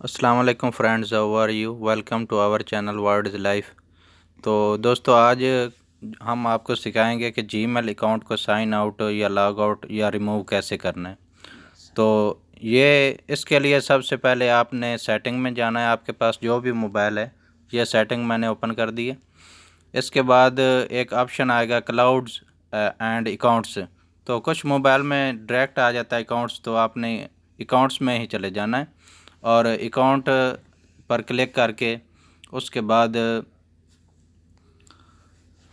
अस्सलाम वालेकुम friends, how are you? Welcome to our channel word is life. तो दोस्तों, आज हम आपको सिखाएंगे कि जीमेल अकाउंट को साइन आउट या लॉग आउट या रिमूव कैसे करना है। तो ये इसके लिए सबसे पहले आपने सेटिंग में जाना है। आपके पास जो भी मोबाइल है, ये सेटिंग मैंने ओपन कर दी है। इसके बाद एक ऑप्शन आएगा क्लाउड्स एंड अकाउंट्स। तो कुछ मोबाइल में डायरेक्ट आ जाता है अकाउंट्स, तो आपने अकाउंट्स में ही चले जाना है और अकाउंट पर क्लिक करके उसके बाद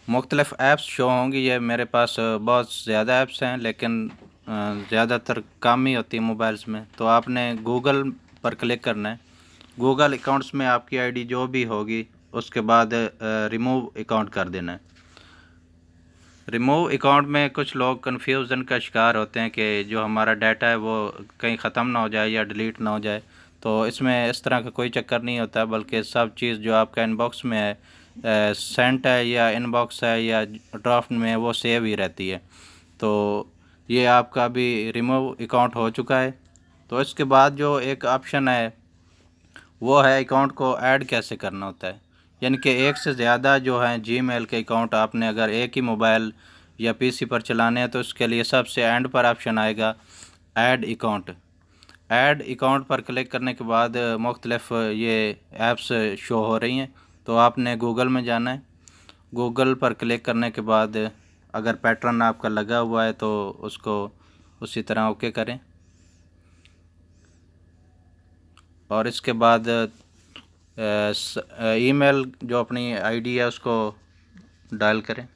मुख्तलिफ़ ऐप्स शो होंगी। ये मेरे पास बहुत ज़्यादा ऐप्स हैं, लेकिन ज़्यादातर कम ही होती है मोबाइल्स में। तो आपने गूगल पर क्लिक करना है। गूगल अकाउंट्स में आपकी आईडी जो भी होगी, उसके बाद रिमूव अकाउंट कर देना है। रिमूव अकाउंट में कुछ लोग कन्फ्यूज़न का शिकार होते हैं कि जो हमारा डाटा है वो कहीं ख़त्म ना हो जाए या डिलीट ना हो जाए। तो इसमें इस तरह का कोई चक्कर नहीं होता, बल्कि सब चीज़ जो आपका इनबॉक्स में है, सेंट है या इनबॉक्स है या ड्राफ्ट में है, वो सेव ही रहती है। तो ये आपका अभी रिमूव अकाउंट हो चुका है। तो इसके बाद जो एक ऑप्शन है वो है अकाउंट को ऐड कैसे करना होता है। यानी कि एक से ज़्यादा जो है जीमेल के अकाउंट आपने अगर एक ही मोबाइल या पीसी पर चलाने हैं, तो उसके लिए सबसे एंड पर ऑप्शन आएगा ऐड अकाउंट। ऐड अकाउंट पर क्लिक करने के बाद मुख्तलिफ़ ये ऐप्स शो हो रही हैं। तो आपने गूगल में जाना है। गूगल पर क्लिक करने के बाद अगर पैटर्न आपका लगा हुआ है तो उसको उसी तरह ओके करें, और इसके बाद ईमेल जो अपनी आईडी है उसको डायल करें।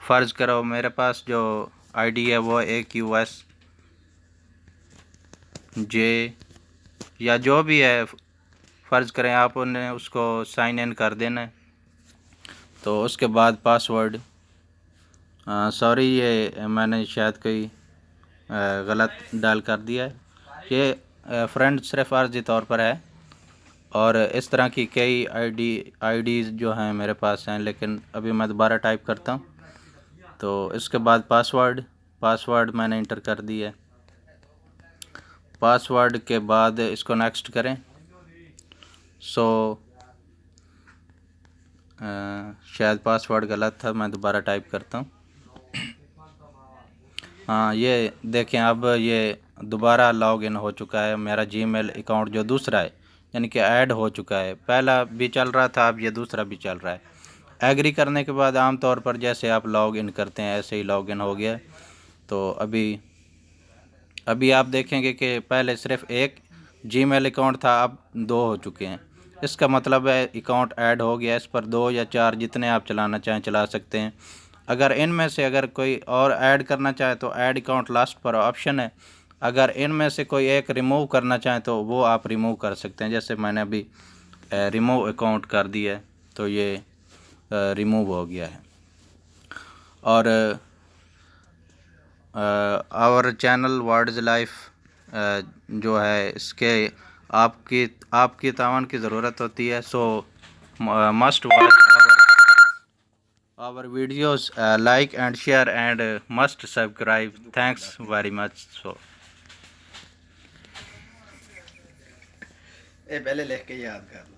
फ़र्ज़ करो मेरे पास जो आईडी है वो AQSJ या जो भी है, फ़र्ज़ करें आप उन्हें उसको साइन इन कर देना है। तो उसके बाद पासवर्ड, सॉरी ये मैंने शायद कोई गलत डाल कर दिया है। ये फ्रेंड सिर्फ अर्ज़ी तौर पर है, और इस तरह की कई आईडीज़ जो हैं मेरे पास हैं, लेकिन अभी मैं दोबारा टाइप करता हूँ। तो इसके बाद पासवर्ड मैंने इंटर कर दिया है। पासवर्ड के बाद इसको नेक्स्ट करें। शायद पासवर्ड गलत था, मैं दोबारा टाइप करता हूँ। हाँ, ये देखें, अब ये दोबारा लॉग इन हो चुका है। मेरा जीमेल अकाउंट जो दूसरा है, यानी कि ऐड हो चुका है। पहला भी चल रहा था, अब ये दूसरा भी चल रहा है। एग्री करने के बाद आम तौर पर जैसे आप लॉग इन करते हैं ऐसे ही लॉग इन हो गया। तो अभी आप देखेंगे कि पहले सिर्फ एक जीमेल अकाउंट था, अब दो हो चुके हैं। इसका मतलब है अकाउंट ऐड हो गया। इस पर दो या चार जितने आप चलाना चाहें चला सकते हैं। अगर इनमें से अगर कोई और ऐड करना चाहे तो ऐड अकाउंट लास्ट पर ऑप्शन है। अगर इनमें से कोई एक रिमूव करना चाहें तो वो आप रिमूव कर सकते हैं। जैसे मैंने अभी रिमूव अकाउंट कर दिया है, तो ये रिमूव हो गया है। और our channel word is life जो है, इसके आपकी तावन की ज़रूरत होती है। So must watch our videos, like and share and must subscribe. Thanks very much. ये पहले लिख के याद कर लो।